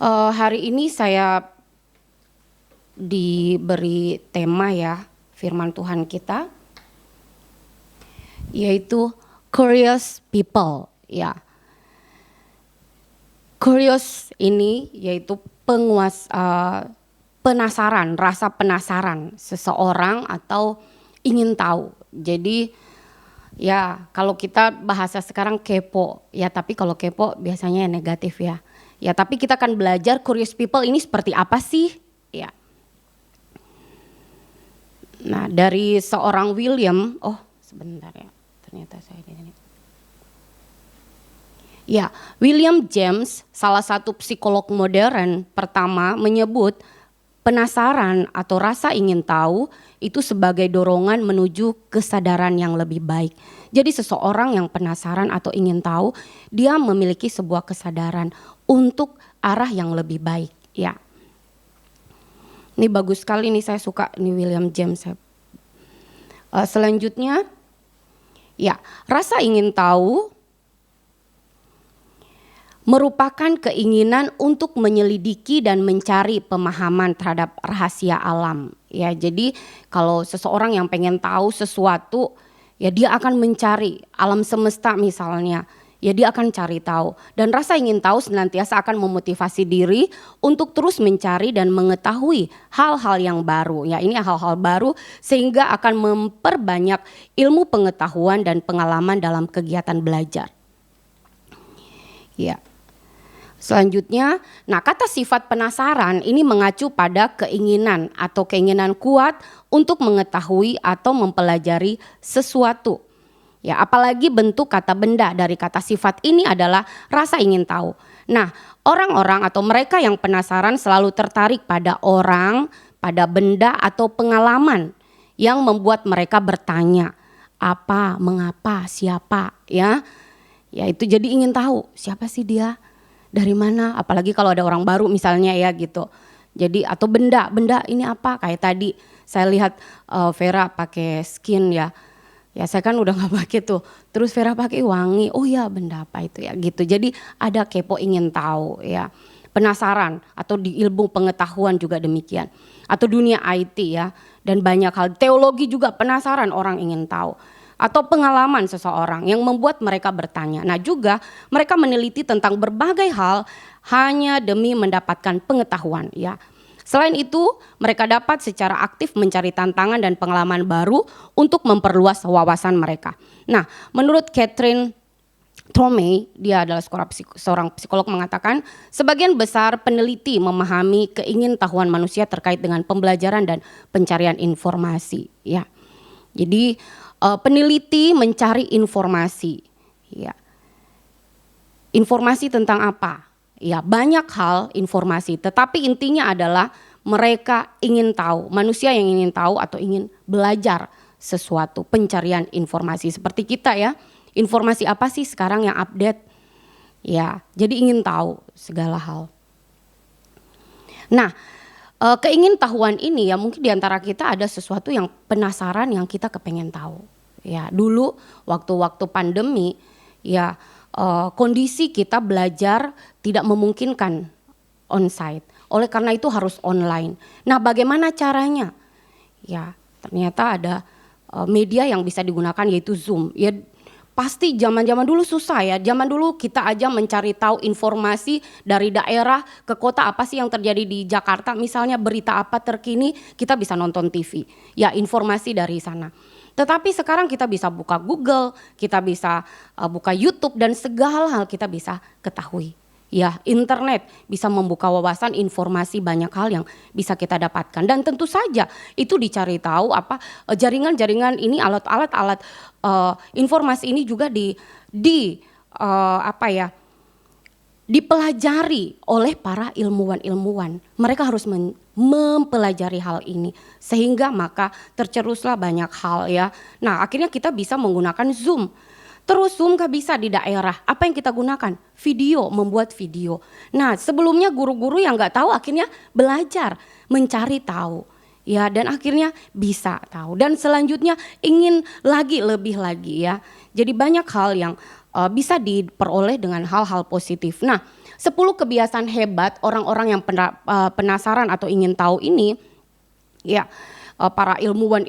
Hari ini saya diberi tema ya, firman Tuhan kita, yaitu curious people ya. Curious ini yaitu penasaran, rasa penasaran seseorang atau ingin tahu. Jadi ya kalau kita bahasa sekarang kepo ya, tapi kalau kepo biasanya negatif ya. Ya tapi kita akan belajar curious people ini seperti apa sih ya. Nah dari seorang William, sebentar ya, ternyata saya di sini. Ya, William James, salah satu psikolog modern pertama menyebut penasaran atau rasa ingin tahu itu sebagai dorongan menuju kesadaran yang lebih baik. Jadi seseorang yang penasaran atau ingin tahu, dia memiliki sebuah kesadaran untuk arah yang lebih baik. Ya, ini bagus sekali nih, saya suka nih William James. Selanjutnya, ya rasa ingin tahu merupakan keinginan untuk menyelidiki dan mencari pemahaman terhadap rahasia alam. Ya, jadi kalau seseorang yang pengen tahu sesuatu, ya dia akan mencari alam semesta misalnya. Ya dia akan cari tahu. Dan rasa ingin tahu senantiasa akan memotivasi diri untuk terus mencari dan mengetahui hal-hal yang baru. Ya ini hal-hal baru sehingga akan memperbanyak ilmu pengetahuan dan pengalaman dalam kegiatan belajar. Ya. Selanjutnya, nah kata sifat penasaran ini mengacu pada keinginan atau keinginan kuat untuk mengetahui atau mempelajari sesuatu. Ya, apalagi bentuk kata benda dari kata sifat ini adalah rasa ingin tahu. Nah, orang-orang atau mereka yang penasaran selalu tertarik pada orang, pada benda atau pengalaman yang membuat mereka bertanya, apa, mengapa, siapa, ya. Ya itu jadi ingin tahu, siapa sih dia? Dari mana, apalagi kalau ada orang baru misalnya ya gitu. Jadi atau benda ini apa, kayak tadi saya lihat Vera pakai skin ya. Ya saya kan udah gak pakai tuh, terus Vera pakai wangi, oh ya benda apa itu ya gitu. Jadi ada kepo ingin tahu ya, penasaran atau di ilmu pengetahuan juga demikian. Atau dunia IT ya, dan banyak hal, teologi juga penasaran orang ingin tahu. Atau pengalaman seseorang yang membuat mereka bertanya. Nah juga mereka meneliti tentang berbagai hal hanya demi mendapatkan pengetahuan ya. Selain itu mereka dapat secara aktif mencari tantangan dan pengalaman baru untuk memperluas wawasan mereka. Nah menurut Catherine Tromey, dia adalah seorang psikolog mengatakan sebagian besar peneliti memahami keingintahuan manusia terkait dengan pembelajaran dan pencarian informasi ya. Jadi peneliti mencari informasi, ya. Informasi tentang apa? Ya banyak hal informasi, tetapi intinya adalah mereka ingin tahu, manusia yang ingin tahu atau ingin belajar sesuatu, pencarian informasi seperti kita ya. Informasi apa sih sekarang yang update? Ya, jadi ingin tahu segala hal. Nah, keingintahuan ini ya mungkin diantara kita ada sesuatu yang penasaran yang kita kepengen tahu. Ya dulu waktu-waktu pandemi ya kondisi kita belajar tidak memungkinkan onsite. Oleh karena itu harus online. Nah bagaimana caranya? Ya ternyata ada media yang bisa digunakan yaitu Zoom. Ya pasti zaman-zaman dulu susah ya. Zaman dulu kita aja mencari tahu informasi dari daerah ke kota apa sih yang terjadi di Jakarta. Misalnya berita apa terkini kita bisa nonton TV. Ya informasi dari sana. Tetapi sekarang kita bisa buka Google, kita bisa buka YouTube dan segala hal kita bisa ketahui. Ya internet bisa membuka wawasan informasi banyak hal yang bisa kita dapatkan. Dan tentu saja itu dicari tahu apa jaringan-jaringan ini alat-alat informasi ini juga dipelajari oleh para ilmuwan-ilmuwan. Mereka harus mempelajari hal ini sehingga maka terceruslah banyak hal ya. Nah akhirnya kita bisa menggunakan Zoom. Terus Zoom gak bisa di daerah, apa yang kita gunakan? Video, membuat video. Nah sebelumnya guru-guru yang gak tahu akhirnya belajar, mencari tahu. Ya dan akhirnya bisa tahu. Dan selanjutnya ingin lagi lebih lagi ya. Jadi banyak hal yang bisa diperoleh dengan hal-hal positif. Nah 10 kebiasaan hebat orang-orang yang penasaran atau ingin tahu ini, ya para ilmuwan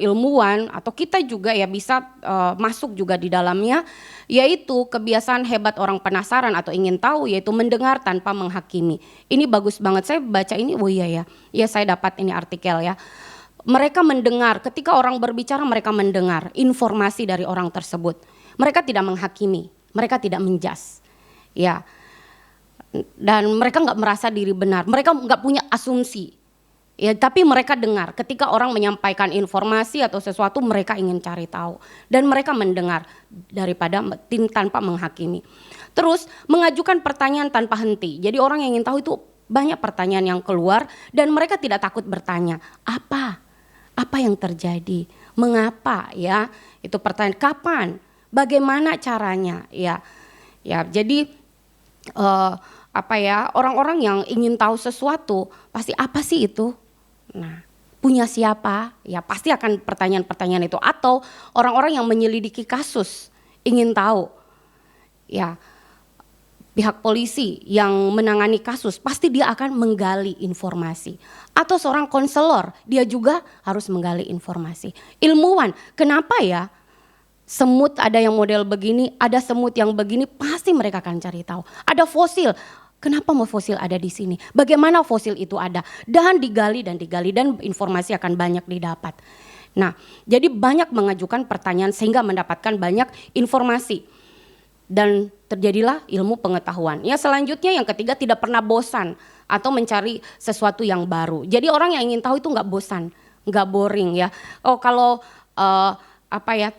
atau kita juga ya bisa masuk juga di dalamnya, yaitu kebiasaan hebat orang penasaran atau ingin tahu, yaitu mendengar tanpa menghakimi. Ini bagus banget, saya baca ini, oh iya ya saya dapat ini artikel ya. Mereka mendengar, ketika orang berbicara mereka mendengar informasi dari orang tersebut. Mereka tidak menghakimi, mereka tidak menjas, ya. Dan mereka nggak merasa diri benar, mereka nggak punya asumsi. Ya, tapi mereka dengar ketika orang menyampaikan informasi atau sesuatu, mereka ingin cari tahu dan mereka mendengar daripada tanpa menghakimi. Terus mengajukan pertanyaan tanpa henti. Jadi orang yang ingin tahu itu banyak pertanyaan yang keluar dan mereka tidak takut bertanya. Apa yang terjadi? Mengapa ya? Itu pertanyaan. Kapan? Bagaimana caranya? Ya. Jadi orang-orang yang ingin tahu sesuatu pasti apa sih itu? Nah, punya siapa? Ya pasti akan pertanyaan-pertanyaan itu. Atau orang-orang yang menyelidiki kasus ingin tahu. Ya, pihak polisi yang menangani kasus pasti dia akan menggali informasi. Atau seorang konselor, dia juga harus menggali informasi. Ilmuwan, kenapa ya semut ada yang model begini, ada semut yang begini, pasti mereka akan cari tahu. Ada fosil. Kenapa mau fosil ada di sini? Bagaimana fosil itu ada? Dan digali dan informasi akan banyak didapat. Nah, jadi banyak mengajukan pertanyaan sehingga mendapatkan banyak informasi. Dan terjadilah ilmu pengetahuan. Ya, selanjutnya yang ketiga, tidak pernah bosan atau mencari sesuatu yang baru. Jadi orang yang ingin tahu itu nggak bosan, nggak boring ya. Oh, kalau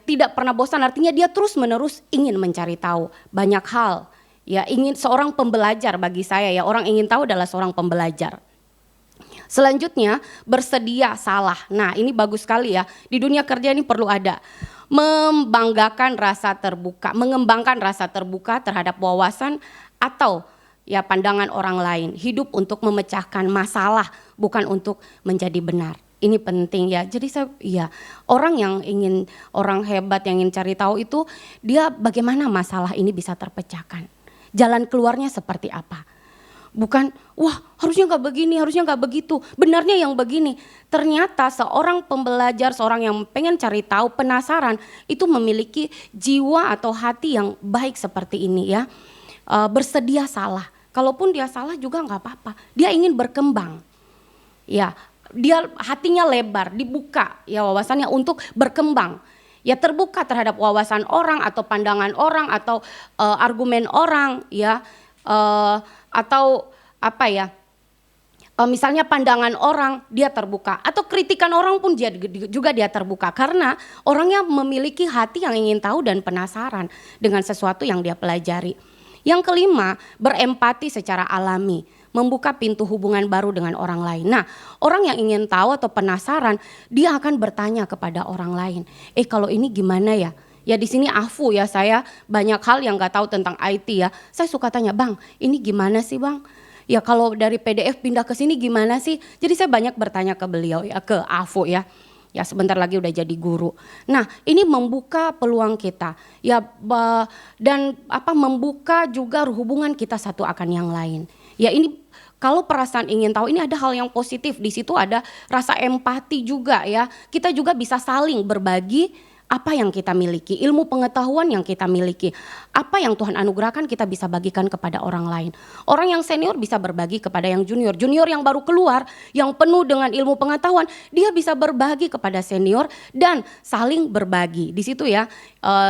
tidak pernah bosan artinya dia terus-menerus ingin mencari tahu banyak hal. Ya, ingin seorang pembelajar bagi saya ya, orang ingin tahu adalah seorang pembelajar. Selanjutnya, bersedia salah. Nah, ini bagus sekali ya. Di dunia kerja ini perlu ada. Mengembangkan rasa terbuka terhadap wawasan atau ya pandangan orang lain. Hidup untuk memecahkan masalah, bukan untuk menjadi benar. Ini penting ya. Jadi orang hebat yang ingin cari tahu itu dia bagaimana masalah ini bisa terpecahkan. Jalan keluarnya seperti apa? Bukan, wah harusnya nggak begini, harusnya nggak begitu. Benarnya yang begini. Ternyata seorang pembelajar, seorang yang pengen cari tahu, penasaran, itu memiliki jiwa atau hati yang baik seperti ini ya. Bersedia salah. Kalaupun dia salah juga nggak apa-apa. Dia ingin berkembang. Ya, dia hatinya lebar, dibuka ya wawasannya untuk berkembang. Ya, terbuka terhadap wawasan orang atau pandangan orang atau argumen orang ya, atau misalnya pandangan orang dia terbuka atau kritikan orang pun juga dia terbuka karena orangnya memiliki hati yang ingin tahu dan penasaran dengan sesuatu yang dia pelajari. Yang kelima, berempati secara alami, membuka pintu hubungan baru dengan orang lain. Nah, orang yang ingin tahu atau penasaran, dia akan bertanya kepada orang lain. Kalau ini gimana ya? Ya di sini Afu ya, saya banyak hal yang nggak tahu tentang IT ya. Saya suka tanya, Bang, ini gimana sih Bang? Ya kalau dari PDF pindah ke sini gimana sih? Jadi saya banyak bertanya ke beliau ya, ke Afu ya. Ya sebentar lagi udah jadi guru. Nah ini membuka peluang kita ya, dan membuka juga hubungan kita satu akan yang lain. Ya ini kalau perasaan ingin tahu ini ada hal yang positif, di situ ada rasa empati juga ya. Kita juga bisa saling berbagi apa yang kita miliki, ilmu pengetahuan yang kita miliki, apa yang Tuhan anugerahkan kita bisa bagikan kepada orang lain. Orang yang senior bisa berbagi kepada yang junior, junior yang baru keluar, yang penuh dengan ilmu pengetahuan, dia bisa berbagi kepada senior dan saling berbagi. Di situ ya,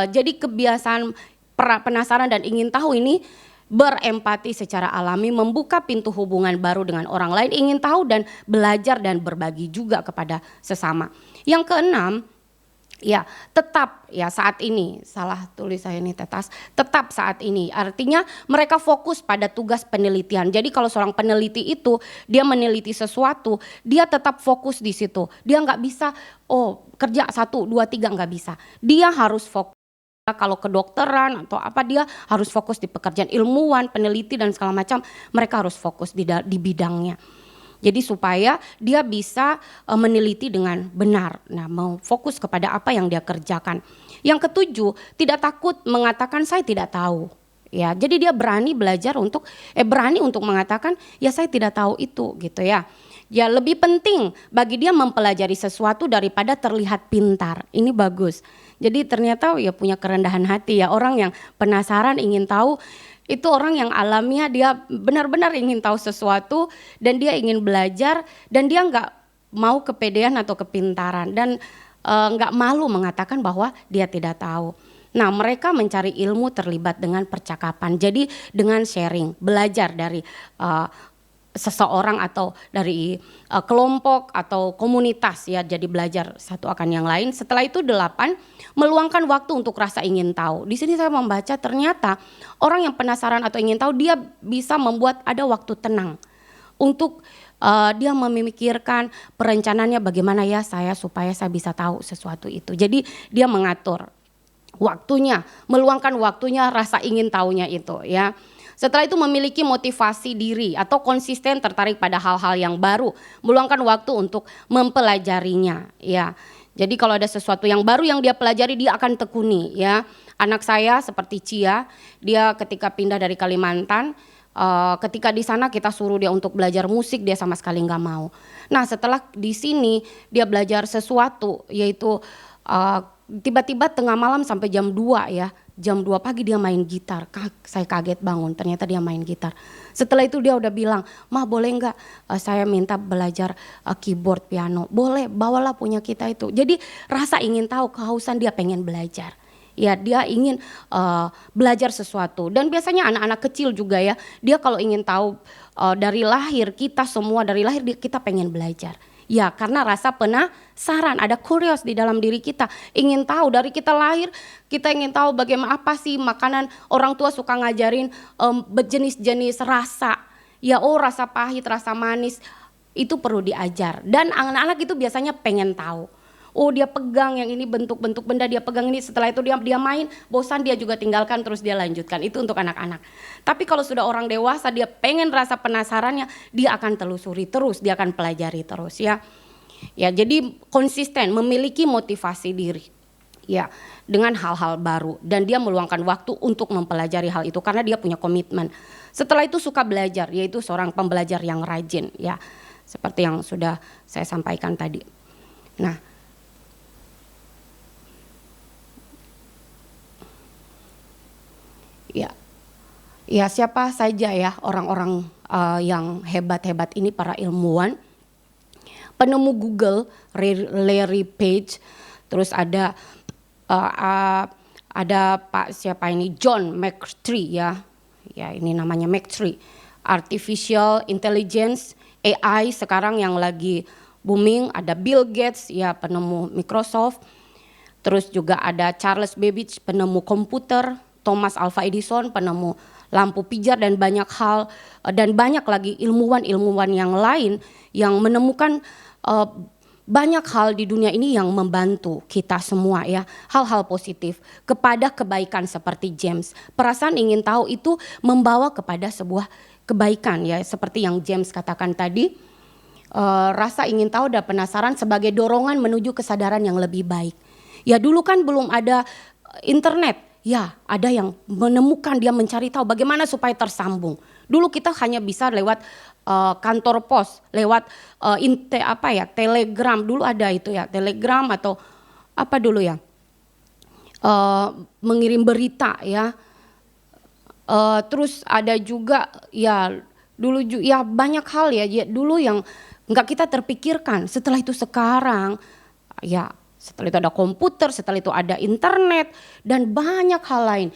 jadi kebiasaan penasaran dan ingin tahu ini berempati secara alami, membuka pintu hubungan baru dengan orang lain, ingin tahu dan belajar dan berbagi juga kepada sesama. Yang keenam, ya tetap ya saat ini, salah tulis saya ini tetas, tetap saat ini artinya mereka fokus pada tugas penelitian. Jadi kalau seorang peneliti itu dia meneliti sesuatu, dia tetap fokus di situ. Dia nggak bisa kerja 1, 2, 3 nggak bisa. Dia harus fokus. Kalau kedokteran atau apa dia harus fokus di pekerjaan, ilmuwan, peneliti dan segala macam, mereka harus fokus di bidangnya. Jadi supaya dia bisa meneliti dengan benar. Nah, mau fokus kepada apa yang dia kerjakan. Yang ketujuh, tidak takut mengatakan saya tidak tahu. Ya, jadi dia berani belajar untuk berani untuk mengatakan ya saya tidak tahu itu gitu ya. Ya lebih penting bagi dia mempelajari sesuatu daripada terlihat pintar. Ini bagus. Jadi ternyata ya punya kerendahan hati ya, orang yang penasaran ingin tahu itu orang yang alamiah, dia benar-benar ingin tahu sesuatu dan dia ingin belajar dan dia nggak mau kepedean atau kepintaran dan nggak malu mengatakan bahwa dia tidak tahu. Nah, mereka mencari ilmu terlibat dengan percakapan. Jadi dengan sharing, belajar dari seseorang atau dari kelompok atau komunitas ya. Jadi belajar satu akan yang lain. Setelah itu 8, meluangkan waktu untuk rasa ingin tahu. Di sini saya membaca ternyata orang yang penasaran atau ingin tahu dia bisa membuat ada waktu tenang untuk dia memikirkan perencanaannya bagaimana ya saya supaya saya bisa tahu sesuatu itu. Jadi dia mengatur waktunya, meluangkan waktunya rasa ingin tahunya itu ya. Setelah itu memiliki motivasi diri atau konsisten tertarik pada hal-hal yang baru, meluangkan waktu untuk mempelajarinya ya. Jadi kalau ada sesuatu yang baru yang dia pelajari dia akan tekuni ya. Anak saya seperti Cia, dia ketika pindah dari Kalimantan, ketika di sana kita suruh dia untuk belajar musik dia sama sekali nggak mau. Nah setelah di sini dia belajar sesuatu yaitu tiba-tiba tengah malam sampai jam 2 ya, jam 2 pagi dia main gitar. Saya kaget bangun, ternyata dia main gitar. Setelah itu dia udah bilang, "Mah boleh nggak saya minta belajar keyboard piano?" "Boleh, bawalah punya kita itu." Jadi rasa ingin tahu, kehausan dia pengen belajar. Ya dia ingin belajar sesuatu dan biasanya anak-anak kecil juga ya, dia kalau ingin tahu dari lahir, kita semua dari lahir kita pengen belajar. Ya karena rasa penasaran, ada curious di dalam diri kita, ingin tahu dari kita lahir, kita ingin tahu bagaimana apa sih makanan, orang tua suka ngajarin berjenis-jenis rasa, ya rasa pahit, rasa manis, itu perlu diajar dan anak-anak itu biasanya pengen tahu. Dia pegang yang ini bentuk-bentuk benda dia pegang ini, setelah itu dia main, bosan dia juga tinggalkan terus dia lanjutkan. Itu untuk anak-anak. Tapi kalau sudah orang dewasa dia pengen rasa penasarannya, dia akan telusuri terus, dia akan pelajari terus ya. Ya, jadi konsisten memiliki motivasi diri. Ya, dengan hal-hal baru dan dia meluangkan waktu untuk mempelajari hal itu karena dia punya komitmen. Setelah itu suka belajar, yaitu seorang pembelajar yang rajin ya. Seperti yang sudah saya sampaikan tadi. Nah, ya siapa saja ya orang-orang yang hebat-hebat ini, para ilmuwan. Penemu Google, Larry Page, terus ada Pak siapa ini, John McTree ya ini namanya McTree. Artificial Intelligence, AI sekarang yang lagi booming. Ada Bill Gates ya penemu Microsoft, terus juga ada Charles Babbage penemu komputer, Thomas Alva Edison penemu lampu pijar dan banyak hal dan banyak lagi ilmuwan-ilmuwan yang lain yang menemukan banyak hal di dunia ini yang membantu kita semua ya, hal-hal positif kepada kebaikan seperti James. Perasaan ingin tahu itu membawa kepada sebuah kebaikan ya, seperti yang James katakan tadi. Rasa ingin tahu dan penasaran sebagai dorongan menuju kesadaran yang lebih baik. Ya dulu kan belum ada internet. Ya, ada yang menemukan, dia mencari tahu bagaimana supaya tersambung. Dulu kita hanya bisa lewat kantor pos, lewat telegram. Dulu ada itu ya, telegram atau apa dulu ya, mengirim berita ya. Terus ada juga ya dulu ya banyak hal ya dulu yang nggak kita terpikirkan. Setelah itu sekarang ya. Setelah itu ada komputer, setelah itu ada internet dan banyak hal lain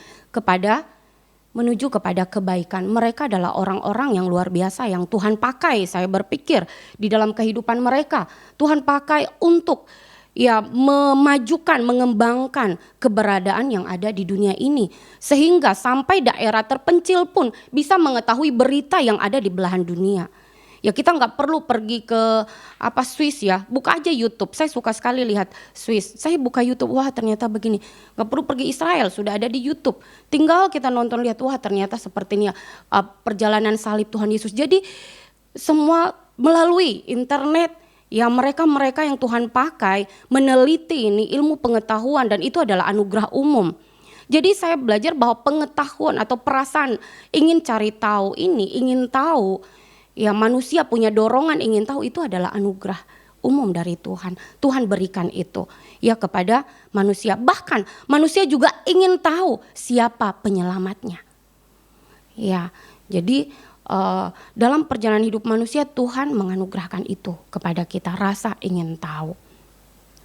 menuju kepada kebaikan. Mereka adalah orang-orang yang luar biasa yang Tuhan pakai, saya berpikir di dalam kehidupan mereka. Tuhan pakai untuk ya memajukan, mengembangkan keberadaan yang ada di dunia ini. Sehingga sampai daerah terpencil pun bisa mengetahui berita yang ada di belahan dunia. Ya kita nggak perlu pergi ke Swiss ya, buka aja YouTube. Saya suka sekali lihat Swiss. Saya buka YouTube, wah ternyata begini. Nggak perlu pergi Israel, sudah ada di YouTube. Tinggal kita nonton lihat, wah ternyata seperti ini ya perjalanan salib Tuhan Yesus. Jadi semua melalui internet ya mereka yang Tuhan pakai meneliti ini ilmu pengetahuan dan itu adalah anugerah umum. Jadi saya belajar bahwa pengetahuan atau perasaan ingin cari tahu ini, ingin tahu, ya manusia punya dorongan ingin tahu, itu adalah anugerah umum dari Tuhan. Tuhan berikan itu ya kepada manusia. Bahkan manusia juga ingin tahu siapa penyelamatnya. Ya, jadi dalam perjalanan hidup manusia Tuhan menganugerahkan itu kepada kita, rasa ingin tahu.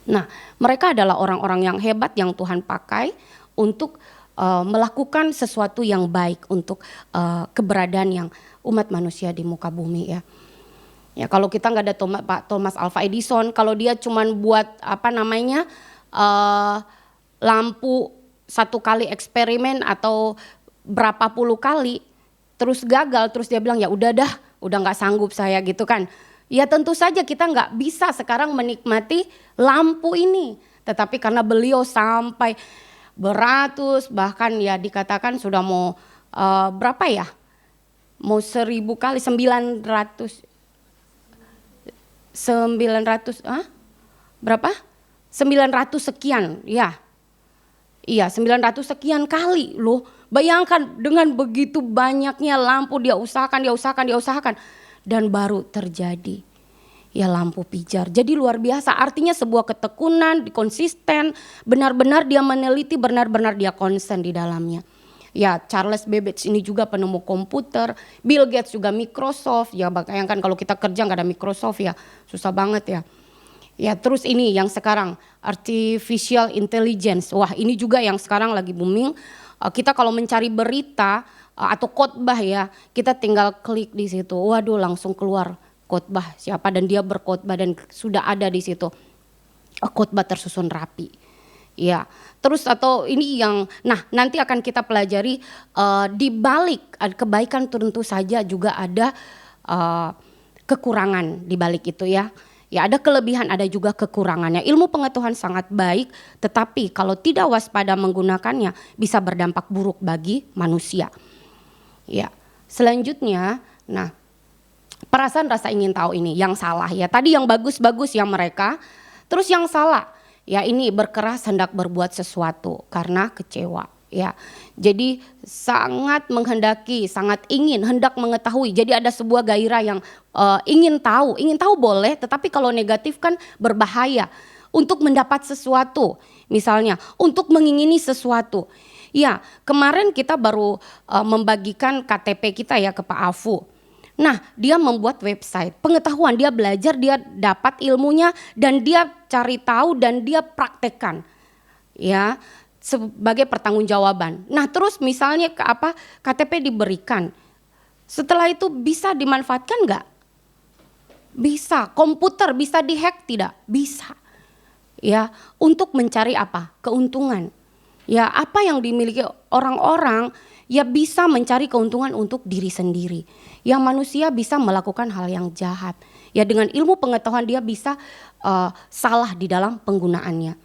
Nah, mereka adalah orang-orang yang hebat yang Tuhan pakai untuk melakukan sesuatu yang baik untuk keberadaan yang umat manusia di muka bumi ya. Ya kalau kita nggak ada Pak Thomas Alva Edison, kalau dia cuman buat lampu satu kali eksperimen atau berapa puluh kali terus gagal, terus dia bilang ya udah nggak sanggup saya gitu kan. Ya tentu saja kita nggak bisa sekarang menikmati lampu ini, tetapi karena beliau sampai beratus, bahkan ya dikatakan sudah mau berapa ya, mau 1000 kali, 900 berapa? 900 sekian ya. Iya 900 sekian kali loh. Bayangkan dengan begitu banyaknya lampu dia usahakan dan baru terjadi ya lampu pijar. Jadi luar biasa, artinya sebuah ketekunan, konsisten, benar-benar dia meneliti, benar-benar dia konsen di dalamnya. Ya Charles Babbage ini juga penemu komputer, Bill Gates juga Microsoft. Ya bayangkan kalau kita kerja nggak ada Microsoft ya susah banget ya. Ya terus ini yang sekarang artificial intelligence. Wah ini juga yang sekarang lagi booming. Kita kalau mencari berita atau khotbah ya, kita tinggal klik di situ. Waduh langsung keluar khotbah siapa dan dia berkhotbah dan sudah ada di situ. Khotbah tersusun rapi. Ya, terus atau ini yang, nah nanti akan kita pelajari di balik kebaikan tentu saja juga ada kekurangan di balik itu ya. Ya ada kelebihan, ada juga kekurangannya. Ilmu pengetahuan sangat baik, tetapi kalau tidak waspada menggunakannya bisa berdampak buruk bagi manusia. Ya, selanjutnya, nah perasaan rasa ingin tahu ini yang salah ya. Tadi yang bagus-bagus yang mereka, terus yang salah. Ya ini berkeras hendak berbuat sesuatu karena kecewa ya. Jadi sangat menghendaki, sangat ingin, hendak mengetahui. Jadi ada sebuah gairah yang ingin tahu boleh, tetapi kalau negatif kan berbahaya. Untuk mendapat sesuatu, misalnya untuk mengingini sesuatu. Ya kemarin kita baru membagikan KTP kita ya ke Pak Afu. Nah dia membuat website, pengetahuan dia belajar, dia dapat ilmunya dan dia cari tahu dan dia praktekkan ya sebagai pertanggungjawaban. Nah terus misalnya KTP diberikan, setelah itu bisa dimanfaatkan nggak? Bisa, komputer bisa dihack tidak? Bisa ya untuk mencari apa? Keuntungan. Ya apa yang dimiliki orang-orang ya bisa mencari keuntungan untuk diri sendiri. Yang manusia bisa melakukan hal yang jahat. Ya dengan ilmu pengetahuan dia bisa salah di dalam penggunaannya.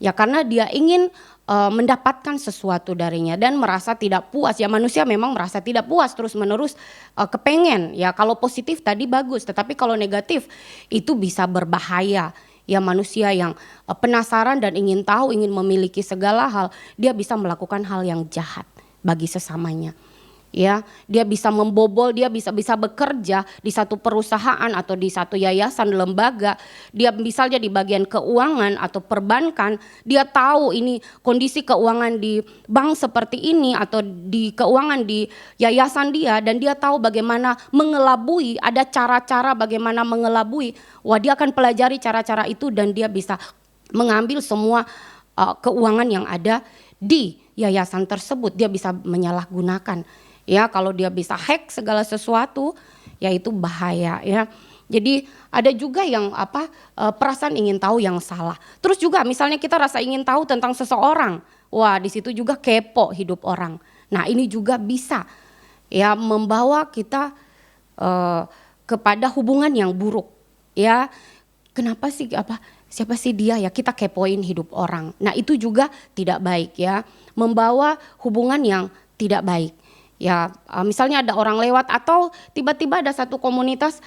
Ya karena dia ingin mendapatkan sesuatu darinya dan merasa tidak puas. Ya manusia memang merasa tidak puas terus menerus kepengen. Ya kalau positif tadi bagus, tetapi kalau negatif itu bisa berbahaya. Ya manusia yang penasaran dan ingin tahu, ingin memiliki segala hal, dia bisa melakukan hal yang jahat bagi sesamanya. Ya, dia bisa membobol, dia bisa bekerja di satu perusahaan atau di satu yayasan, lembaga. Dia misalnya di bagian keuangan atau perbankan, dia tahu ini kondisi keuangan di bank seperti ini atau di keuangan di yayasan dia, dan dia tahu bagaimana mengelabui, ada cara-cara bagaimana mengelabui. Wah, dia akan pelajari cara-cara itu dan dia bisa mengambil semua keuangan yang ada di yayasan tersebut, dia bisa menyalahgunakan. Ya kalau dia bisa hack segala sesuatu ya itu bahaya ya. Jadi ada juga yang perasaan ingin tahu yang salah. Terus juga misalnya kita rasa ingin tahu tentang seseorang. Wah di situ juga kepo hidup orang. Nah ini juga bisa ya membawa kita kepada hubungan yang buruk. Ya kenapa sih siapa sih dia ya, kita kepoin hidup orang. Nah itu juga tidak baik ya, membawa hubungan yang tidak baik. Ya misalnya ada orang lewat atau tiba-tiba ada satu komunitas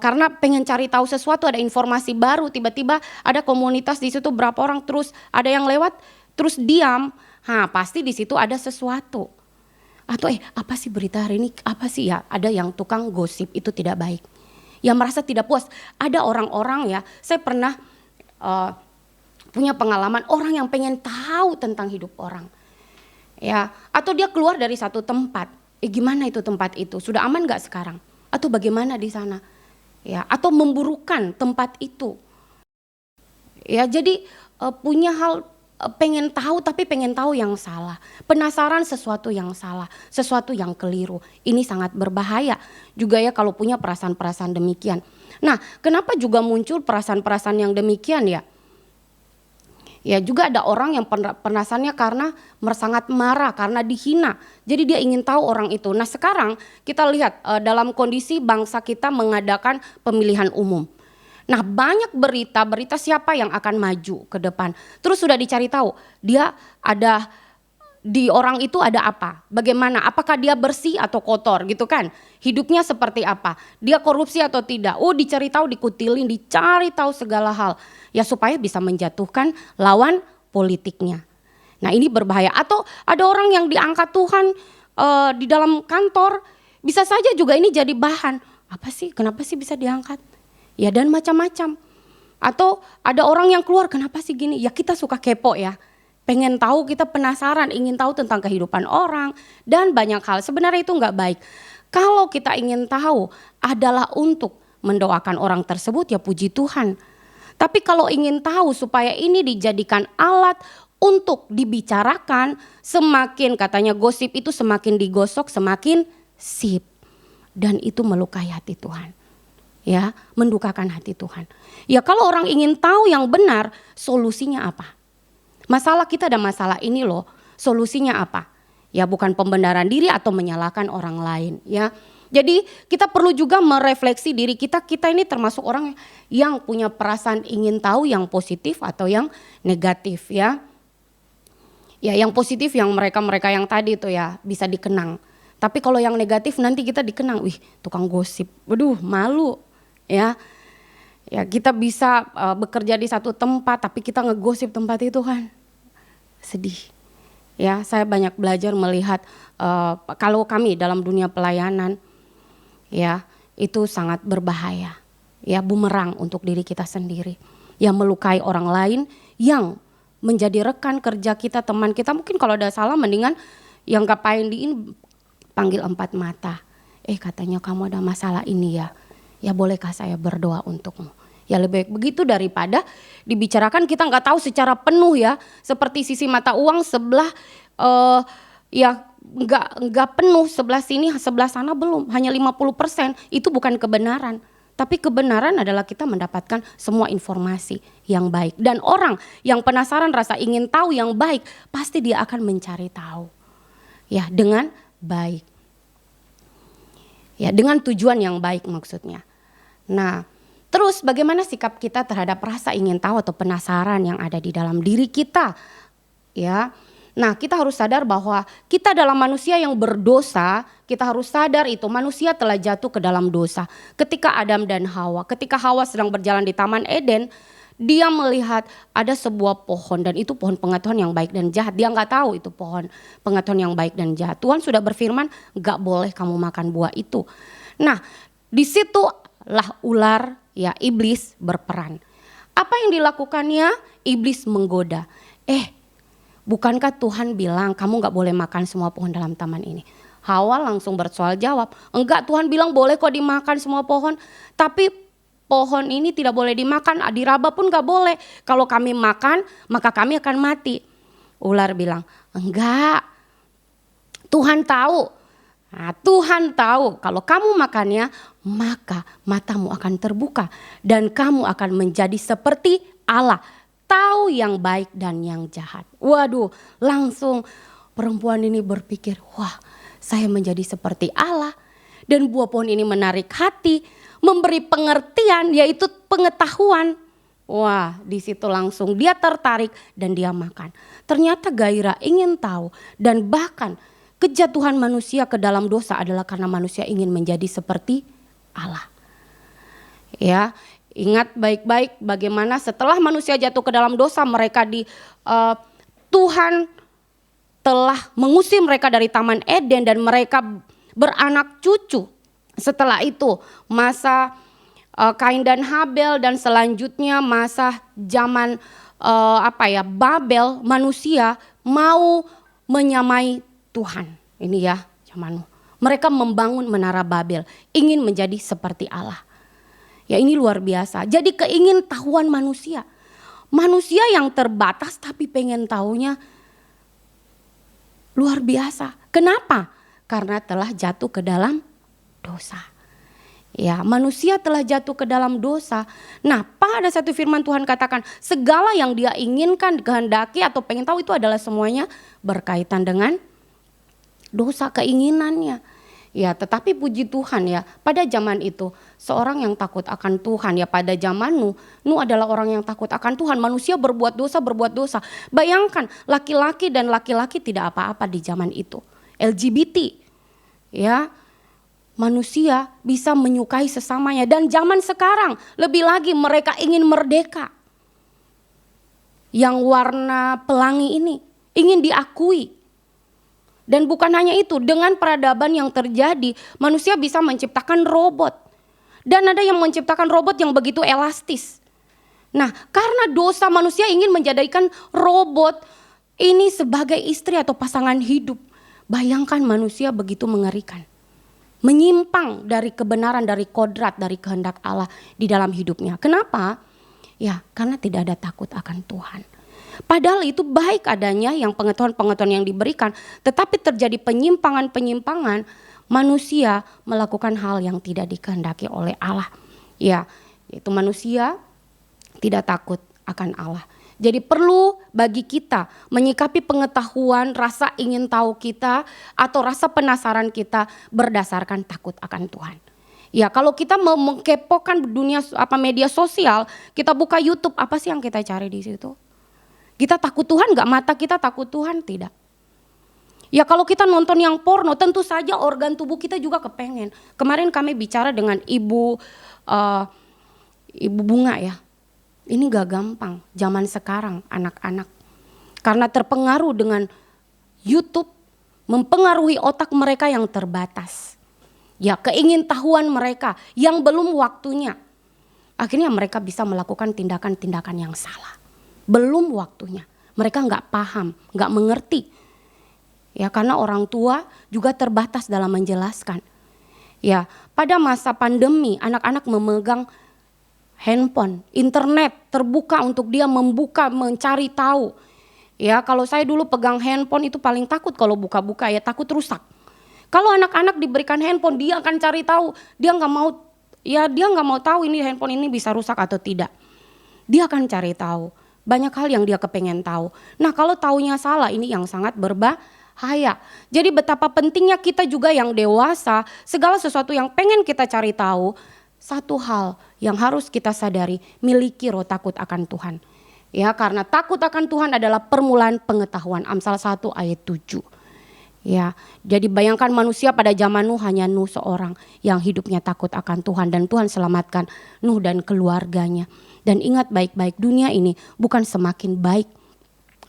karena pengen cari tahu sesuatu, ada informasi baru, tiba-tiba ada komunitas di situ berapa orang, terus ada yang lewat terus diam Pasti di situ ada sesuatu. Atau apa sih berita hari ini? Apa sih ya? Ada yang tukang gosip, itu tidak baik. Yang merasa tidak puas. Ada orang-orang ya, saya pernah punya pengalaman orang yang pengen tahu tentang hidup orang. Ya, atau dia keluar dari satu tempat. Gimana itu tempat itu? Sudah aman gak sekarang? Atau bagaimana di sana? Ya, atau memburukan tempat itu. Ya, jadi punya hal pengen tahu, tapi pengen tahu yang salah. Penasaran sesuatu yang salah, sesuatu yang keliru. Ini sangat berbahaya juga ya kalau punya perasaan-perasaan demikian. Nah, kenapa juga muncul perasaan-perasaan yang demikian ya? Ya juga ada orang yang penasarannya karena sangat marah, karena dihina. Jadi dia ingin tahu orang itu. Nah sekarang kita lihat dalam kondisi bangsa kita mengadakan pemilihan umum. Nah banyak berita siapa yang akan maju ke depan. Terus sudah dicari tahu dia ada, di orang itu ada apa, bagaimana, apakah dia bersih atau kotor gitu kan. Hidupnya seperti apa, dia korupsi atau tidak. Dicari tahu, dikutilin, dicari tahu segala hal. Ya supaya bisa menjatuhkan lawan politiknya. Nah ini berbahaya. Atau ada orang yang diangkat Tuhan di dalam kantor, bisa saja juga ini jadi bahan. Apa sih, kenapa sih bisa diangkat? Ya dan macam-macam. Atau ada orang yang keluar, kenapa sih gini? Ya kita suka kepo ya. Pengen tahu, kita penasaran, ingin tahu tentang kehidupan orang dan banyak hal. Sebenarnya itu enggak baik. Kalau kita ingin tahu adalah untuk mendoakan orang tersebut, ya puji Tuhan. Tapi kalau ingin tahu supaya ini dijadikan alat untuk dibicarakan, semakin katanya gosip itu semakin digosok semakin sip. Dan itu melukai hati Tuhan. Ya, mendukakan hati Tuhan. Ya kalau orang ingin tahu yang benar, solusinya apa? Masalah kita ada masalah ini loh, solusinya apa? Ya bukan pembenaran diri atau menyalahkan orang lain ya. Jadi kita perlu juga merefleksi diri kita ini termasuk orang yang punya perasaan ingin tahu yang positif atau yang negatif ya. Ya yang positif yang mereka yang tadi itu ya bisa dikenang. Tapi kalau yang negatif nanti kita dikenang, tukang gosip, waduh malu ya. Ya kita bisa bekerja di satu tempat tapi kita ngegosip tempat itu kan sedih. Ya saya banyak belajar melihat kalau kami dalam dunia pelayanan ya itu sangat berbahaya. Ya bumerang untuk diri kita sendiri. Yang melukai orang lain, yang menjadi rekan kerja kita, teman kita. Mungkin kalau ada salah mendingan yang ngapain panggil 4 mata. Katanya kamu ada masalah ini ya. Ya bolehkah saya berdoa untukmu? Ya lebih baik begitu daripada dibicarakan kita nggak tahu secara penuh ya. Seperti sisi mata uang sebelah ya nggak penuh, sebelah sini sebelah sana belum, hanya 50%. Itu bukan kebenaran. Tapi kebenaran adalah kita mendapatkan semua informasi yang baik. Dan orang yang penasaran rasa ingin tahu yang baik, pasti dia akan mencari tahu. Ya dengan baik. Ya dengan tujuan yang baik maksudnya. Nah terus bagaimana sikap kita terhadap rasa ingin tahu atau penasaran yang ada di dalam diri kita ya. Nah kita harus sadar bahwa kita adalah manusia yang berdosa. Kita harus sadar itu manusia telah jatuh ke dalam dosa. Ketika Adam dan Hawa, ketika Hawa sedang berjalan di Taman Eden, dia melihat ada sebuah pohon dan itu pohon pengetahuan yang baik dan jahat. Dia nggak tahu itu pohon pengetahuan yang baik dan jahat. Tuhan sudah berfirman, nggak boleh kamu makan buah itu. Nah, disitulah ular, ya iblis berperan. Apa yang dilakukannya? Iblis menggoda. Bukankah Tuhan bilang kamu nggak boleh makan semua pohon dalam taman ini? Hawa langsung bersoal jawab, enggak, Tuhan bilang boleh kok dimakan semua pohon. Tapi pohon ini tidak boleh dimakan, diraba pun gak boleh. Kalau kami makan, maka kami akan mati. Ular bilang, enggak. Tuhan tahu. Nah, Tuhan tahu kalau kamu makannya, maka matamu akan terbuka. Dan kamu akan menjadi seperti Allah. Tahu yang baik dan yang jahat. Waduh, langsung perempuan ini berpikir, wah saya menjadi seperti Allah. Dan buah pohon ini menarik hati. Memberi pengertian yaitu pengetahuan. Wah di situ langsung dia tertarik dan dia makan. Ternyata gairah ingin tahu dan bahkan kejatuhan manusia ke dalam dosa adalah karena manusia ingin menjadi seperti Allah. Ya ingat baik-baik bagaimana setelah manusia jatuh ke dalam dosa mereka Tuhan telah mengusir mereka dari Taman Eden dan mereka beranak cucu. Setelah itu masa Kain dan Habel, dan selanjutnya masa zaman Babel, manusia mau menyamai Tuhan. Ini ya zaman mereka membangun menara Babel, ingin menjadi seperti Allah. Ya ini luar biasa. Jadi keingintahuan manusia. Manusia yang terbatas tapi pengen tahunya luar biasa. Kenapa? Karena telah jatuh ke dalam dosa. Ya, manusia telah jatuh ke dalam dosa. Nah, pada satu firman Tuhan katakan, segala yang dia inginkan, kehendaki atau pengen tahu itu adalah semuanya berkaitan dengan dosa keinginannya. Ya, tetapi puji Tuhan ya, pada zaman itu seorang yang takut akan Tuhan, ya pada zaman Nuh adalah orang yang takut akan Tuhan. Manusia berbuat dosa. Bayangkan laki-laki dan laki-laki tidak apa-apa di zaman itu. LGBT, ya. Manusia bisa menyukai sesamanya, dan zaman sekarang lebih lagi mereka ingin merdeka. Yang warna pelangi ini ingin diakui. Dan bukan hanya itu, dengan peradaban yang terjadi, manusia bisa menciptakan robot. Dan ada yang menciptakan robot yang begitu elastis. Nah, karena dosa, manusia ingin menjadikan robot ini sebagai istri atau pasangan hidup. Bayangkan manusia begitu mengerikan. Menyimpang dari kebenaran, dari kodrat, dari kehendak Allah di dalam hidupnya. Kenapa? Ya, karena tidak ada takut akan Tuhan. Padahal itu baik adanya yang pengetahuan-pengetahuan yang diberikan, tetapi terjadi penyimpangan-penyimpangan, manusia melakukan hal yang tidak dikehendaki oleh Allah. Ya, yaitu manusia tidak takut akan Allah. Jadi perlu bagi kita menyikapi pengetahuan, rasa ingin tahu kita atau rasa penasaran kita berdasarkan takut akan Tuhan. Ya, kalau kita mengkepokan dunia media sosial, kita buka YouTube, apa sih yang kita cari di situ? Kita takut Tuhan nggak? Mata kita takut Tuhan? Tidak. Ya, kalau kita nonton yang porno, tentu saja organ tubuh kita juga kepengen. Kemarin kami bicara dengan ibu Bunga ya. Ini gak gampang zaman sekarang anak-anak. Karena terpengaruh dengan YouTube, mempengaruhi otak mereka yang terbatas. Ya, keingintahuan mereka yang belum waktunya. Akhirnya mereka bisa melakukan tindakan-tindakan yang salah. Belum waktunya. Mereka gak paham, gak mengerti. Ya, karena orang tua juga terbatas dalam menjelaskan. Ya, pada masa pandemi anak-anak memegang handphone, internet terbuka untuk dia membuka, mencari tahu. Ya, kalau saya dulu pegang handphone itu paling takut kalau buka-buka, ya takut rusak. Kalau anak-anak diberikan handphone, dia akan cari tahu. Dia nggak mau tahu ini handphone ini bisa rusak atau tidak. Dia akan cari tahu. Banyak hal yang dia kepengen tahu. Nah, kalau taunya salah, ini yang sangat berbahaya. Jadi betapa pentingnya kita juga yang dewasa, segala sesuatu yang pengen kita cari tahu. Satu hal yang harus kita sadari, miliki roh takut akan Tuhan. Ya, karena takut akan Tuhan adalah permulaan pengetahuan. Amsal 1 ayat 7. Ya, jadi bayangkan manusia pada zaman Nuh, hanya Nuh seorang yang hidupnya takut akan Tuhan, dan Tuhan selamatkan Nuh dan keluarganya. Dan ingat baik-baik, dunia ini bukan semakin baik,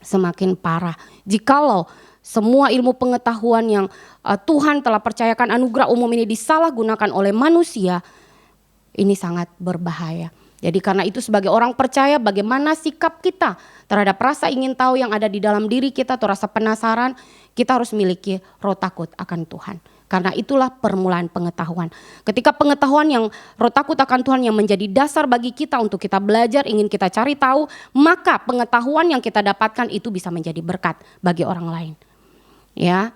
semakin parah. Jikalau semua ilmu pengetahuan yang Tuhan telah percayakan, anugerah umum ini disalahgunakan oleh manusia, ini sangat berbahaya. Jadi karena itu sebagai orang percaya, bagaimana sikap kita terhadap rasa ingin tahu yang ada di dalam diri kita atau rasa penasaran, kita harus miliki roh takut akan Tuhan. Karena itulah permulaan pengetahuan. Ketika pengetahuan yang roh takut akan Tuhan yang menjadi dasar bagi kita untuk kita belajar, ingin kita cari tahu, maka pengetahuan yang kita dapatkan itu bisa menjadi berkat bagi orang lain. Ya,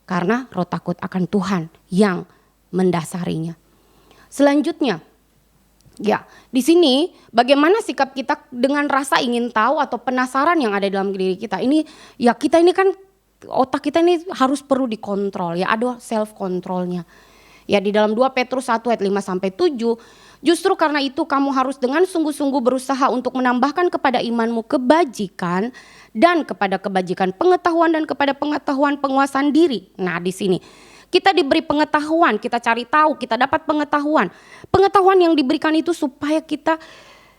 karena roh takut akan Tuhan yang mendasarinya. Selanjutnya, ya, di sini bagaimana sikap kita dengan rasa ingin tahu atau penasaran yang ada dalam diri kita. Ini ya, kita ini kan otak kita ini harus perlu dikontrol ya, ada self controlnya. Ya, di dalam 2 Petrus 1 ayat 5 sampai 7, justru karena itu kamu harus dengan sungguh-sungguh berusaha untuk menambahkan kepada imanmu kebajikan, dan kepada kebajikan pengetahuan, dan kepada pengetahuan penguasaan diri. Nah, di sini kita diberi pengetahuan, kita cari tahu, kita dapat pengetahuan. Pengetahuan yang diberikan itu supaya kita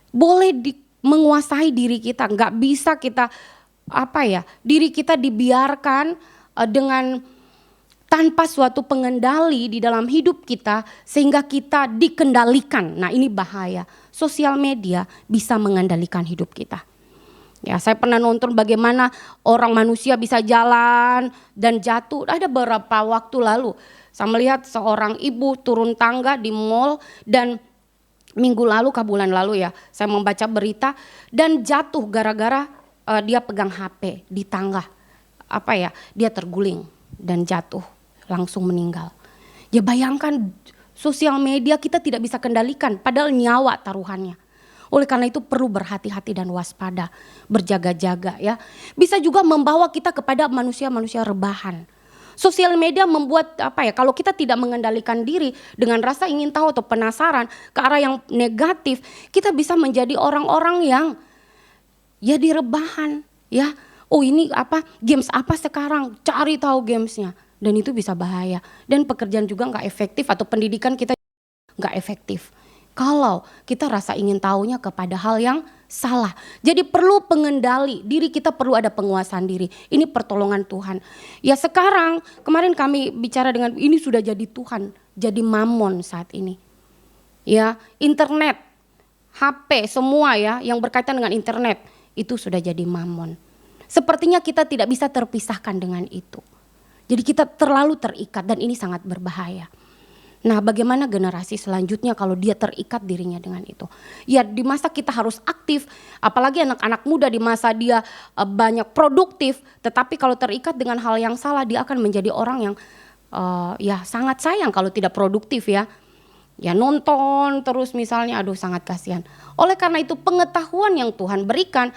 boleh menguasai diri kita. Gak bisa kita diri kita dibiarkan dengan tanpa suatu pengendali di dalam hidup kita sehingga kita dikendalikan. Nah, ini bahaya. Sosial media bisa mengendalikan hidup kita. Ya, saya pernah nonton bagaimana orang manusia bisa jalan dan jatuh. Ada beberapa waktu lalu saya melihat seorang ibu turun tangga di mall dan minggu lalu bulan lalu ya, saya membaca berita dan jatuh gara-gara dia pegang HP di tangga. Dia terguling dan jatuh, langsung meninggal. Ya bayangkan, sosial media kita tidak bisa kendalikan padahal nyawa taruhannya. Oleh karena itu perlu berhati-hati dan waspada, berjaga-jaga ya. Bisa juga membawa kita kepada manusia-manusia rebahan. Sosial media membuat kalau kita tidak mengendalikan diri dengan rasa ingin tahu atau penasaran ke arah yang negatif, kita bisa menjadi orang-orang yang ya di rebahan ya. Oh ini games apa sekarang, cari tahu gamesnya, dan itu bisa bahaya. Dan pekerjaan juga gak efektif atau pendidikan kita gak efektif kalau kita rasa ingin tahunya kepada hal yang salah. Jadi perlu pengendali, diri kita perlu ada penguasaan diri. Ini pertolongan Tuhan. Ya sekarang, kemarin kami bicara dengan ini sudah jadi Tuhan, jadi mamon saat ini. Ya, internet, HP semua ya yang berkaitan dengan internet itu sudah jadi mamon. Sepertinya kita tidak bisa terpisahkan dengan itu. Jadi kita terlalu terikat dan ini sangat berbahaya. Nah, bagaimana generasi selanjutnya kalau dia terikat dirinya dengan itu? Ya di masa kita harus aktif, apalagi anak-anak muda di masa dia banyak produktif, tetapi kalau terikat dengan hal yang salah dia akan menjadi orang yang ya sangat sayang kalau tidak produktif ya. Ya nonton terus misalnya, aduh sangat kasihan. Oleh karena itu pengetahuan yang Tuhan berikan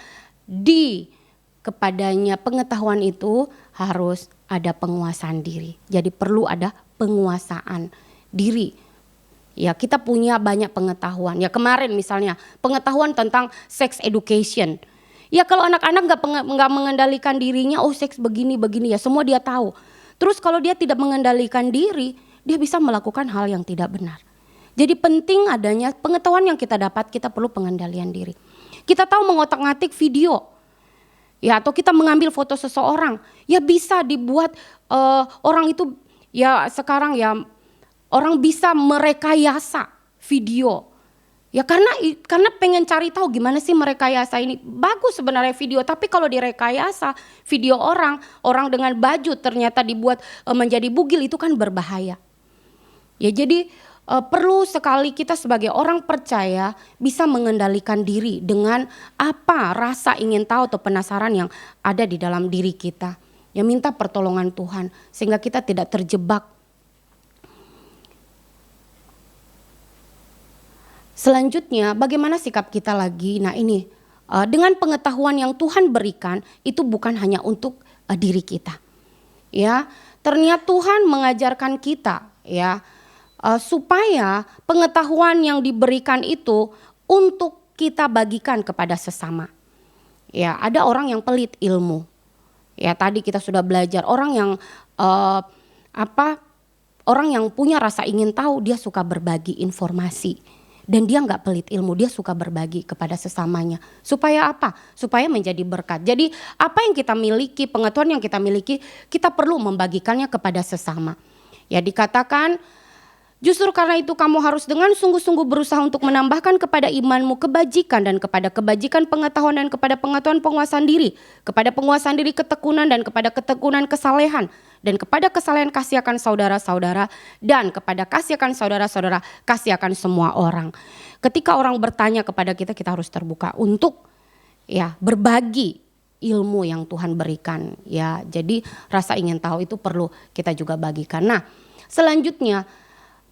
kepadanya, pengetahuan itu harus ada penguasaan diri. Jadi perlu ada penguasaan diri. Ya kita punya banyak pengetahuan. Ya kemarin misalnya pengetahuan tentang sex education. Ya kalau anak-anak nggak mengendalikan dirinya, oh seks begini ya semua dia tahu. Terus kalau dia tidak mengendalikan diri, dia bisa melakukan hal yang tidak benar. Jadi penting adanya pengetahuan yang kita dapat, kita perlu pengendalian diri. Kita tahu mengotak-ngatik video. Ya atau kita mengambil foto seseorang, ya bisa dibuat orang itu ya sekarang ya orang bisa merekayasa video. Ya karena pengen cari tahu gimana sih merekayasa ini. Bagus sebenarnya video, tapi kalau direkayasa video orang dengan baju ternyata dibuat menjadi bugil, itu kan berbahaya. Ya jadi perlu sekali kita sebagai orang percaya bisa mengendalikan diri dengan rasa ingin tahu atau penasaran yang ada di dalam diri kita. Ya minta pertolongan Tuhan sehingga kita tidak terjebak. Selanjutnya bagaimana sikap kita lagi? Nah ini dengan pengetahuan yang Tuhan berikan itu bukan hanya untuk diri kita. Ya ternyata Tuhan mengajarkan kita ya. Supaya pengetahuan yang diberikan itu untuk kita bagikan kepada sesama. Ya, ada orang yang pelit ilmu. Ya, tadi kita sudah belajar orang yang orang yang punya rasa ingin tahu, dia suka berbagi informasi. Dan dia nggak pelit ilmu, dia suka berbagi kepada sesamanya. Supaya apa? Supaya menjadi berkat. Jadi apa yang kita miliki, pengetahuan yang kita miliki, kita perlu membagikannya kepada sesama. Ya dikatakan, justru karena itu kamu harus dengan sungguh-sungguh berusaha untuk menambahkan kepada imanmu kebajikan, dan kepada kebajikan pengetahuan, dan kepada pengetahuan penguasaan diri, kepada penguasaan diri ketekunan, dan kepada ketekunan kesalehan, dan kepada kesalehan kasih akan saudara-saudara, dan kepada kasih akan saudara-saudara kasih akan semua orang. Ketika orang bertanya kepada kita, kita harus terbuka untuk ya berbagi ilmu yang Tuhan berikan ya. Jadi rasa ingin tahu itu perlu kita juga bagikan. Nah, selanjutnya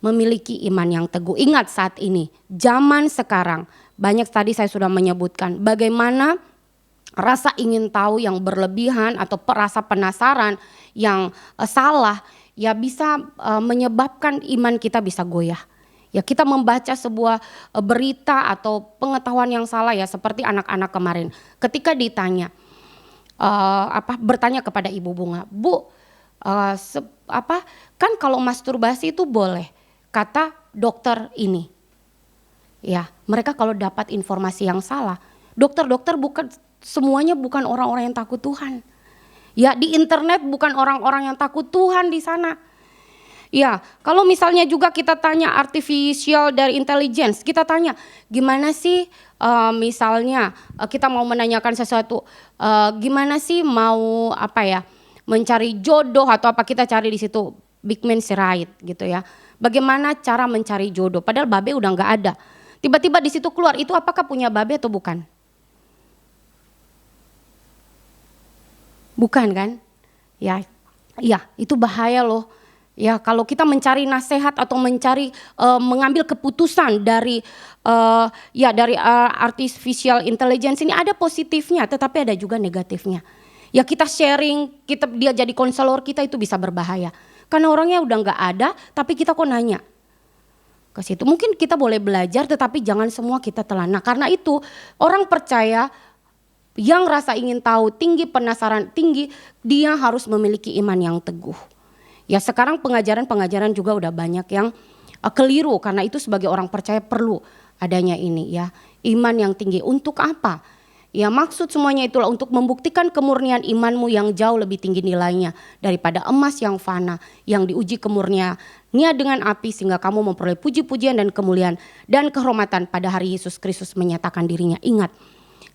memiliki iman yang teguh. Ingat saat ini, zaman sekarang, banyak tadi saya sudah menyebutkan bagaimana rasa ingin tahu yang berlebihan atau rasa penasaran yang salah ya bisa menyebabkan iman kita bisa goyah. Ya kita membaca sebuah berita atau pengetahuan yang salah ya, seperti anak-anak kemarin. Ketika ditanya bertanya kepada Ibu Bunga, Bu, kan kalau masturbasi itu boleh, kata dokter ini. Ya, mereka kalau dapat informasi yang salah, Dokter-dokter bukan semuanya, bukan orang-orang yang takut Tuhan. Ya, di internet bukan orang-orang yang takut Tuhan di sana. Ya, kalau misalnya juga kita tanya artificial dari intelligence, kita tanya gimana sih misalnya kita mau menanyakan sesuatu, gimana sih mau mencari jodoh atau apa, kita cari di situ big man right gitu ya. Bagaimana cara mencari jodoh? Padahal babe udah nggak ada. Tiba-tiba di situ keluar, itu apakah punya babe atau bukan? Bukan kan? Ya, itu bahaya loh. Ya, kalau kita mencari nasihat atau mencari mengambil keputusan dari artificial intelligence ini, ada positifnya tetapi ada juga negatifnya. Ya, kita sharing, dia jadi konselor kita, itu bisa berbahaya. Karena orangnya udah nggak ada, tapi kita kok nanya ke situ. Mungkin kita boleh belajar, tetapi jangan semua kita telan. Nah, karena itu orang percaya yang rasa ingin tahu tinggi, penasaran tinggi, dia harus memiliki iman yang teguh. Ya, sekarang pengajaran juga udah banyak yang keliru, karena itu sebagai orang percaya perlu adanya ini ya, iman yang tinggi. Untuk apa? Ya, maksud semuanya itulah untuk membuktikan kemurnian imanmu yang jauh lebih tinggi nilainya daripada emas yang fana, yang diuji kemurniannya dengan api, sehingga kamu memperoleh puji-pujian dan kemuliaan dan kehormatan pada hari Yesus Kristus menyatakan dirinya. Ingat,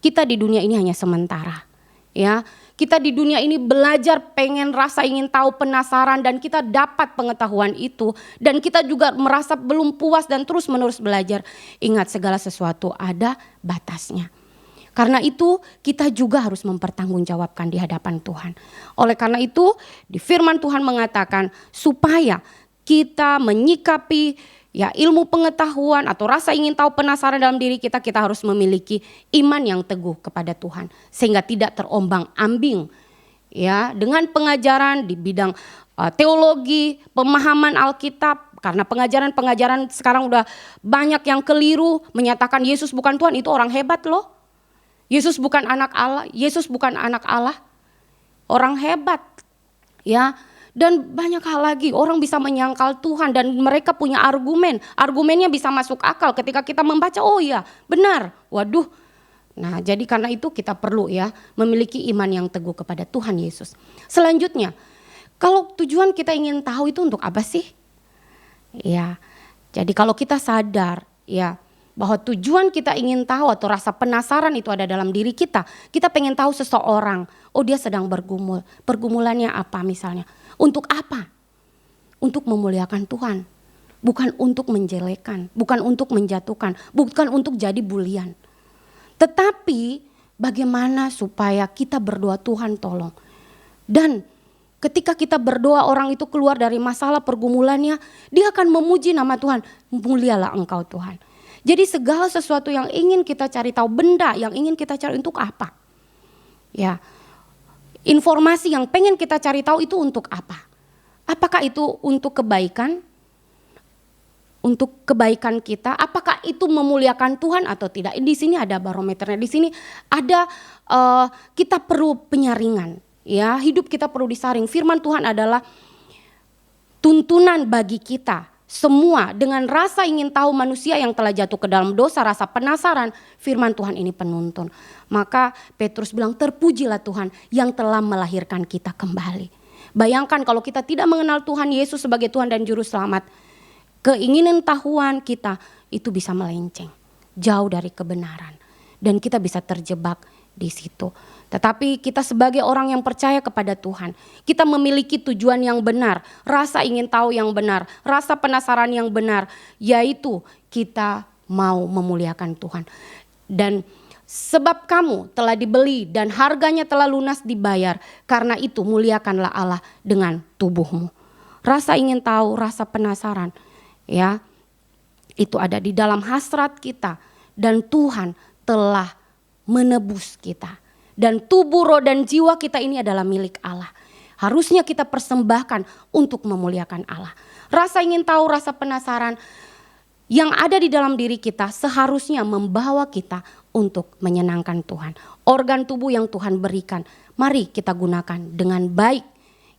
kita di dunia ini hanya sementara. Ya, kita di dunia ini belajar, pengen rasa ingin tahu, penasaran, dan kita dapat pengetahuan itu, dan kita juga merasa belum puas dan terus menerus belajar. Ingat, segala sesuatu ada batasnya. Karena itu kita juga harus mempertanggungjawabkan di hadapan Tuhan. Oleh karena itu di firman Tuhan mengatakan supaya kita menyikapi ilmu pengetahuan atau rasa ingin tahu, penasaran dalam diri kita, kita harus memiliki iman yang teguh kepada Tuhan sehingga tidak terombang-ambing ya dengan pengajaran di bidang teologi, pemahaman Alkitab. Karena pengajaran sekarang udah banyak yang keliru, menyatakan Yesus bukan Tuhan, itu orang hebat loh. Yesus bukan anak Allah, Yesus bukan anak Allah. Orang hebat ya. Dan banyak hal lagi, orang bisa menyangkal Tuhan dan mereka punya argumennya bisa masuk akal ketika kita membaca, oh iya benar, waduh. Nah, jadi karena itu kita perlu ya memiliki iman yang teguh kepada Tuhan Yesus. Selanjutnya, kalau tujuan kita ingin tahu itu untuk apa sih? Ya, jadi kalau kita sadar ya bahwa tujuan kita ingin tahu atau rasa penasaran itu ada dalam diri kita pengen tahu seseorang, oh dia sedang bergumul, pergumulannya apa misalnya. Untuk apa? Untuk memuliakan Tuhan. Bukan untuk menjelekkan, bukan untuk menjatuhkan, bukan untuk jadi bulian. Tetapi bagaimana supaya kita berdoa, Tuhan tolong. Dan ketika kita berdoa, orang itu keluar dari masalah pergumulannya, dia akan memuji nama Tuhan. Mulialah Engkau Tuhan. Jadi segala sesuatu yang ingin kita cari tahu, benda yang ingin kita cari untuk apa? Ya. Informasi yang pengen kita cari tahu itu untuk apa? Apakah itu untuk kebaikan? Untuk kebaikan kita? Apakah itu memuliakan Tuhan atau tidak? Di sini ada barometernya. Di sini ada kita perlu penyaringan. Ya, hidup kita perlu disaring. Firman Tuhan adalah tuntunan bagi kita. Semua dengan rasa ingin tahu manusia yang telah jatuh ke dalam dosa, rasa penasaran, firman Tuhan ini penuntun. Maka Petrus bilang, terpujilah Tuhan yang telah melahirkan kita kembali. Bayangkan kalau kita tidak mengenal Tuhan Yesus sebagai Tuhan dan Juru Selamat, keinginan tahuan kita itu bisa melenceng, jauh dari kebenaran. Dan kita bisa terjebak di situ. Tetapi kita sebagai orang yang percaya kepada Tuhan, kita memiliki tujuan yang benar, rasa ingin tahu yang benar, rasa penasaran yang benar, yaitu kita mau memuliakan Tuhan. Dan sebab kamu telah dibeli dan harganya telah lunas dibayar, karena itu muliakanlah Allah dengan tubuhmu. Rasa ingin tahu, rasa penasaran, ya, itu ada di dalam hasrat kita, dan Tuhan telah menebus kita. Dan tubuh, roh, dan jiwa kita ini adalah milik Allah. Harusnya kita persembahkan untuk memuliakan Allah. Rasa ingin tahu, rasa penasaran yang ada di dalam diri kita seharusnya membawa kita untuk menyenangkan Tuhan. Organ tubuh yang Tuhan berikan, mari kita gunakan dengan baik,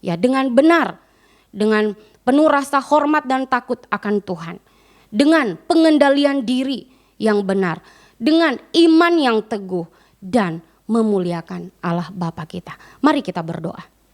ya, dengan benar, dengan penuh rasa hormat dan takut akan Tuhan, dengan pengendalian diri yang benar, dengan iman yang teguh dan memuliakan Allah Bapa kita. Mari kita berdoa.